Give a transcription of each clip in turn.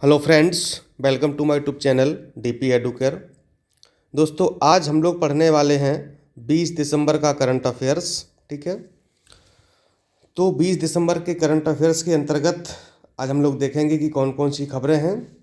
Hello friends, welcome to my YouTube channel DP Educare. दोस्तों, आज हम लोग पढ़ने वाले हैं 20 दिसंबर का करंट अफेयर्स। ठीक है, तो 20 दिसंबर के करंट अफेयर्स के अंतर्गत आज हम लोग देखेंगे कि कौन कौन सी खबरें हैं।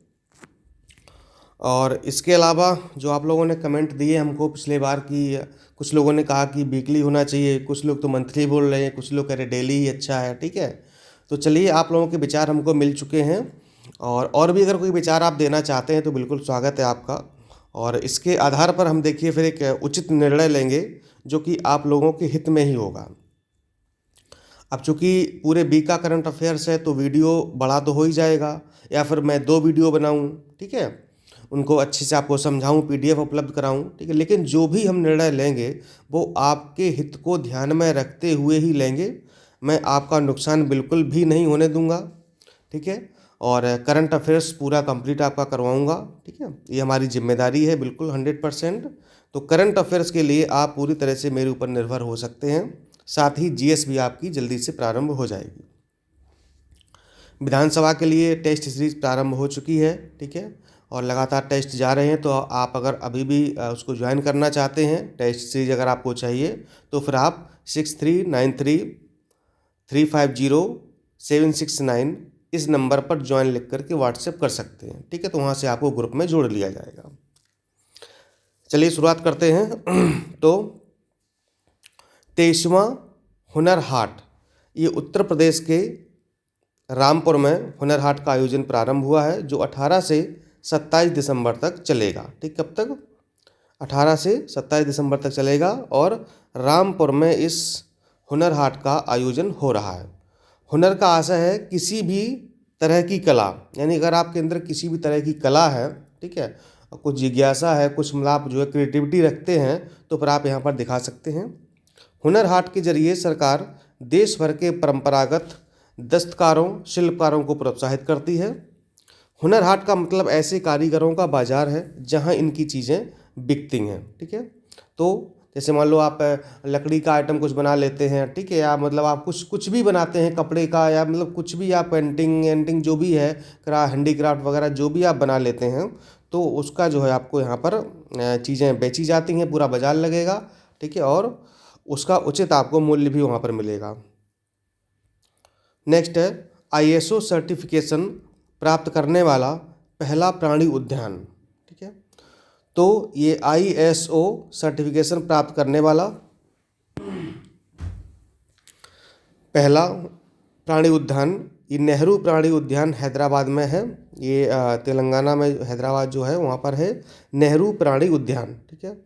और इसके अलावा जो आप लोगों ने कमेंट दिए हमको पिछले बार की, कुछ लोगों ने कहा कि वीकली होना चाहिए, कुछ लोग तो मंथली बोल रहे हैं, कुछ लोग कह रहे डेली ही अच्छा है। ठीक है, तो चलिए, आप लोगों के विचार हमको मिल चुके हैं और भी अगर कोई विचार आप देना चाहते हैं तो बिल्कुल स्वागत है आपका। और इसके आधार पर हम देखिए फिर एक उचित निर्णय लेंगे जो कि आप लोगों के हित में ही होगा। अब चूंकि पूरे बी का करंट अफेयर्स है तो वीडियो बड़ा तो हो ही जाएगा, या फिर मैं 2 वीडियो बनाऊं, ठीक है, उनको अच्छे से आपको समझाऊं, पीडीएफ उपलब्ध कराऊं, ठीक है। लेकिन जो भी हम निर्णय लेंगे वो आपके हित को ध्यान में रखते हुए ही लेंगे। मैं आपका नुकसान बिल्कुल भी नहीं होने दूंगा, ठीक है। और करंट अफेयर्स पूरा कंप्लीट आपका करवाऊंगा, ठीक है, ये हमारी जिम्मेदारी है बिल्कुल 100%। तो करंट अफेयर्स के लिए आप पूरी तरह से मेरे ऊपर निर्भर हो सकते हैं। साथ ही जीएस भी आपकी जल्दी से प्रारंभ हो जाएगी। विधानसभा के लिए टेस्ट सीरीज प्रारंभ हो चुकी है, ठीक है, और लगातार टेस्ट जा रहे हैं। तो आप अगर अभी भी उसको ज्वाइन करना चाहते हैं, टेस्ट सीरीज अगर आपको चाहिए, तो फिर आप 6393350769 इस नंबर पर ज्वाइन लिख करके व्हाट्सएप कर सकते हैं, ठीक है। तो वहाँ से आपको ग्रुप में जोड़ लिया जाएगा। चलिए शुरुआत करते हैं। तो 23वां हुनर हाट, ये उत्तर प्रदेश के रामपुर में हुनर हाट का आयोजन प्रारंभ हुआ है, जो 18 से 27 दिसंबर तक चलेगा। ठीक, कब तक? 18 से 27 दिसंबर तक चलेगा। और रामपुर में इस हुनर हाट का आयोजन हो रहा है। हुनर का आशय है किसी भी तरह की कला, यानी अगर आपके अंदर किसी भी तरह की कला है, ठीक है, कुछ जिज्ञासा है, कुछ मतलब आप जो है क्रिएटिविटी रखते हैं, तो फिर आप यहाँ पर दिखा सकते हैं। हुनर हाट के जरिए सरकार देश भर के परंपरागत दस्तकारों, शिल्पकारों को प्रोत्साहित करती है। हुनर हाट का मतलब ऐसे कारीगरों का बाजार है जहां इनकी चीज़ें बिकती हैं, ठीक है। तो जैसे मान लो आप लकड़ी का आइटम कुछ बना लेते हैं, ठीक है, या मतलब आप कुछ भी बनाते हैं कपड़े का, या मतलब कुछ भी आप पेंटिंग जो भी है, हैंडीक्राफ्ट वगैरह जो भी आप बना लेते हैं, तो उसका जो है आपको यहाँ पर चीज़ें बेची जाती हैं, पूरा बाजार लगेगा, ठीक है, और उसका उचित आपको मूल्य भी वहाँ पर मिलेगा। नेक्स्ट है आईएसओ सर्टिफिकेशन प्राप्त करने वाला पहला प्राणी उद्यान, ठीक है। तो ये आईएसओ सर्टिफिकेशन प्राप्त करने वाला पहला प्राणी उद्यान, ये नेहरू प्राणी उद्यान हैदराबाद में है। ये तेलंगाना में हैदराबाद जो है वहाँ पर है नेहरू प्राणी उद्यान, ठीक है।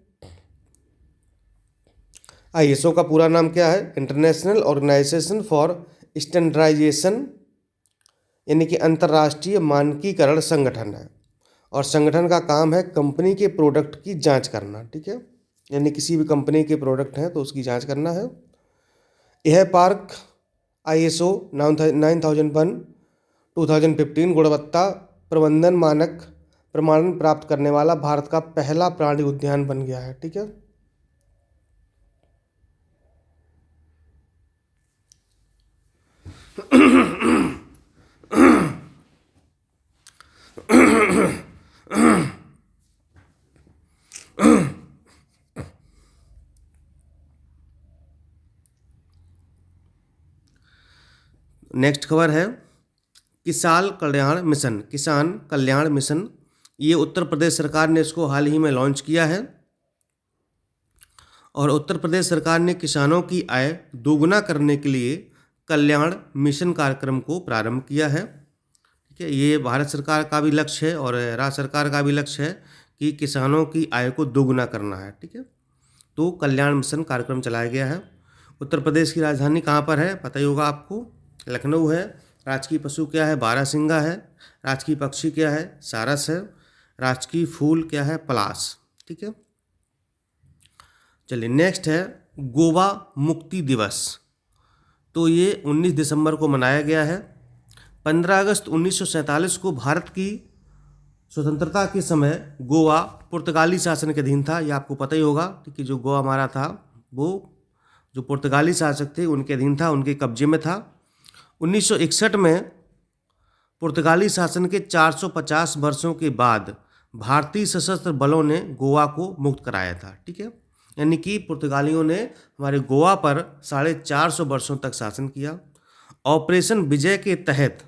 आईएसओ का पूरा नाम क्या है? इंटरनेशनल ऑर्गेनाइजेशन फॉर स्टैंडर्डाइजेशन, यानी कि अंतर्राष्ट्रीय मानकीकरण संगठन है। और संगठन का काम है कंपनी के प्रोडक्ट की जांच करना, ठीक है, यानी किसी भी कंपनी के प्रोडक्ट हैं तो उसकी जांच करना है। यह पार्क आईएसओ 9001 2015 गुणवत्ता प्रबंधन मानक प्रमाणन प्राप्त करने वाला भारत का पहला प्राणी उद्यान बन गया है, ठीक है। नेक्स्ट खबर है किसान कल्याण मिशन। ये उत्तर प्रदेश सरकार ने इसको हाल ही में लॉन्च किया है। और उत्तर प्रदेश सरकार ने किसानों की आय दोगुना करने के लिए कल्याण मिशन कार्यक्रम को प्रारंभ किया है, ठीक है। ये भारत सरकार का भी लक्ष्य है और राज्य सरकार का भी लक्ष्य है कि किसानों की आय को दोगुना करना है, ठीक है। तो कल्याण मिशन कार्यक्रम चलाया गया है। उत्तर प्रदेश की राजधानी कहाँ पर है? पता ही होगा आपको, लखनऊ है। राजकीय पशु क्या है? बारहसिंगा है। राजकीय पक्षी क्या है? सारस है। राजकीय फूल क्या है? पलाश, ठीक है। चलिए नेक्स्ट है गोवा मुक्ति दिवस। तो ये 19 दिसंबर को मनाया गया है। 15 अगस्त 1947 को भारत की स्वतंत्रता के समय गोवा पुर्तगाली शासन के अधीन था। ये आपको पता ही होगा कि जो गोवा हमारा था वो जो पुर्तगाली शासक थे उनके अधीन था, उनके कब्जे में था। 1961 में पुर्तगाली शासन के 450 वर्षों के बाद भारतीय सशस्त्र बलों ने गोवा को मुक्त कराया था। ठीक है, यानी कि पुर्तगालियों ने हमारे गोवा पर 450 वर्षों तक शासन किया। ऑपरेशन विजय के तहत,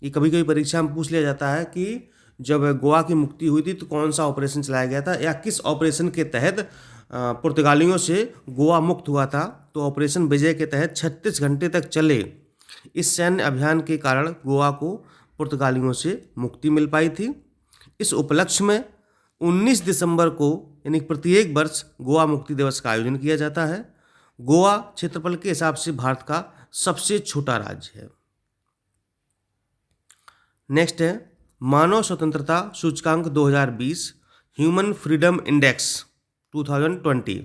ये कभी कभी परीक्षा में पूछ लिया जाता है कि जब गोवा की मुक्ति हुई थी तो कौन सा ऑपरेशन चलाया गया था या किस ऑपरेशन के तहत पुर्तगालियों से गोवा मुक्त हुआ था। तो ऑपरेशन विजय के तहत 36 घंटे तक चले इस सैन्य अभियान के कारण गोवा को पुर्तगालियों से मुक्ति मिल पाई थी। इस उपलक्ष्य में 19 दिसंबर को यानी प्रत्येक वर्ष गोवा मुक्ति दिवस का आयोजन किया जाता है। गोवा क्षेत्रफल के हिसाब से भारत का सबसे छोटा राज्य है। नेक्स्ट है मानव स्वतंत्रता सूचकांक 2020, ह्यूमन फ्रीडम इंडेक्स 2020।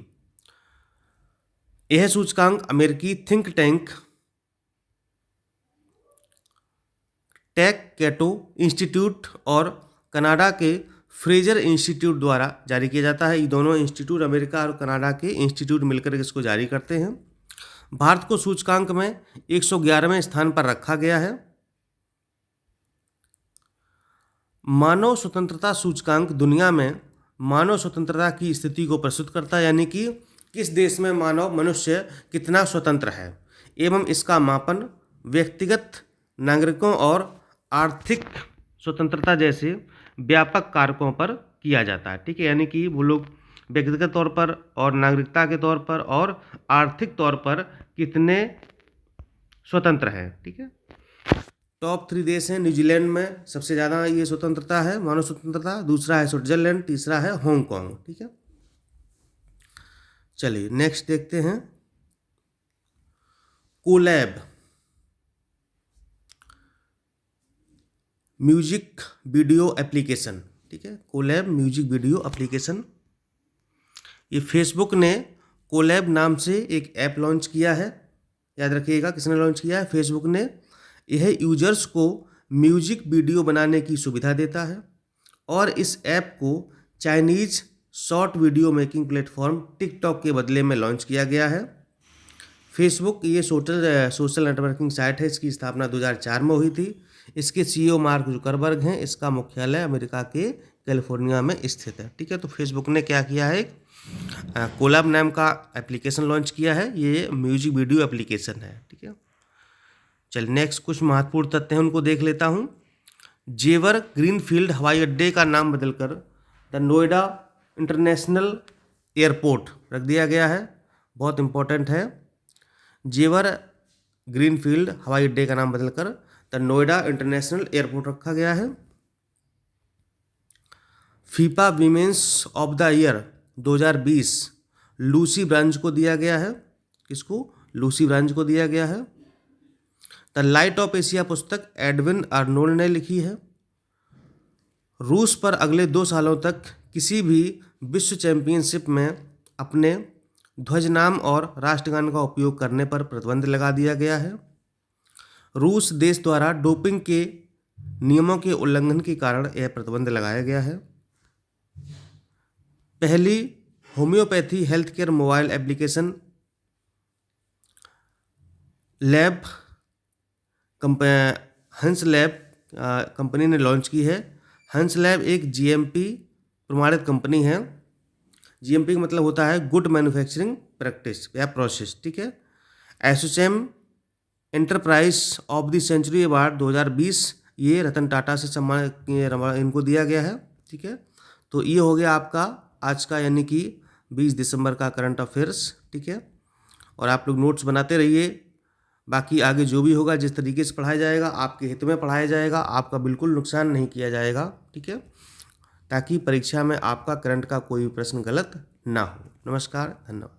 यह सूचकांक अमेरिकी थिंक टैंक टेक कैटो इंस्टीट्यूट और कनाडा के फ्रेजर इंस्टीट्यूट द्वारा जारी किया जाता है। ये दोनों इंस्टीट्यूट अमेरिका और कनाडा के इंस्टीट्यूट मिलकर इसको जारी करते हैं। भारत को सूचकांक में 111वें स्थान पर रखा गया है। मानव स्वतंत्रता सूचकांक दुनिया में मानव स्वतंत्रता की स्थिति को प्रस्तुत करता है, यानी कि किस देश में मनुष्य कितना स्वतंत्र है एवं इसका मापन व्यक्तिगत, नागरिकों और आर्थिक स्वतंत्रता जैसे व्यापक कारकों पर किया जाता है। ठीक है, यानी कि वो लोग व्यक्तिगत तौर पर और नागरिकता के तौर पर और आर्थिक तौर पर कितने स्वतंत्र हैं। ठीक है, टॉप 3 देश हैं। न्यूजीलैंड में सबसे ज़्यादा ये स्वतंत्रता है, मानव स्वतंत्रता। दूसरा है स्विट्जरलैंड, तीसरा है हांगकांग। ठीक है, चलिए नेक्स्ट देखते हैं कोलैब म्यूजिक वीडियो एप्लीकेशन। ठीक है, कोलैब म्यूजिक वीडियो एप्लीकेशन। ये फेसबुक ने कोलैब नाम से एक ऐप लॉन्च किया है। याद रखिएगा किसने लॉन्च किया है, फेसबुक ने। यह यूजर्स को म्यूजिक वीडियो बनाने की सुविधा देता है और इस ऐप को Chinese short video making platform TikTok के बदले में लॉन्च किया गया है। फेसबुक ये सोशल नेटवर्किंग साइट है। इसकी स्थापना 2004 में हुई थी। इसके सीईओ मार्क जुकरबर्ग हैं। इसका मुख्यालय अमेरिका के कैलिफोर्निया में स्थित है। ठीक है, तो फेसबुक ने क्या किया है, कोलैब नाम का एप्लीकेशन लॉन्च किया है। ये म्यूजिक वीडियो एप्लीकेशन है। ठीक है, चलिए नेक्स्ट कुछ महत्वपूर्ण तथ्य हैं उनको देख लेता हूँ। जेवर ग्रीनफील्ड हवाई अड्डे का नाम बदलकर द नोएडा इंटरनेशनल एयरपोर्ट रख दिया गया है। बहुत इंपॉर्टेंट है। जेवर ग्रीनफील्ड हवाई अड्डे का नाम बदलकर द नोएडा इंटरनेशनल एयरपोर्ट रखा गया है। FIFA women's of the year 2020 Lucy branch को दिया गया है। किसको? लूसी ब्रांच को दिया गया है। द लाइट ऑफ एशिया पुस्तक एडविन आर्नोल्ड ने लिखी है। रूस पर अगले 2 सालों तक किसी भी विश्व चैंपियनशिप में अपने ध्वजनाम और राष्ट्रगान का उपयोग करने पर प्रतिबंध लगा दिया गया है। रूस देश द्वारा डोपिंग के नियमों के उल्लंघन के कारण यह प्रतिबंध लगाया गया है। पहली homeopathy health care mobile application lab हंस लैब कंपनी ने लॉन्च की है। हंस लैब एक जीएमपी प्रमाणित कंपनी है। जीएमपी का मतलब होता है गुड मैन्युफैक्चरिंग प्रैक्टिस या प्रोसेस। ठीक है, Assocham enterprise of the century award 2020 ये रतन टाटा से सम्मान इनको दिया गया है। ठीक है, तो ये हो गया आपका आज का यानी कि 20 दिसंबर का करंट अफेयर्स। ठीक है, और आप लोग नोट्स बनाते रहिए। बाकी आगे जो भी होगा जिस तरीके से पढ़ाया जाएगा आपके हित में पढ़ाया जाएगा, आपका बिल्कुल नुकसान नहीं किया जाएगा। ठीक है, ताकि परीक्षा में आपका करंट का कोई भी प्रश्न गलत ना हो। नमस्कार, धन्यवाद।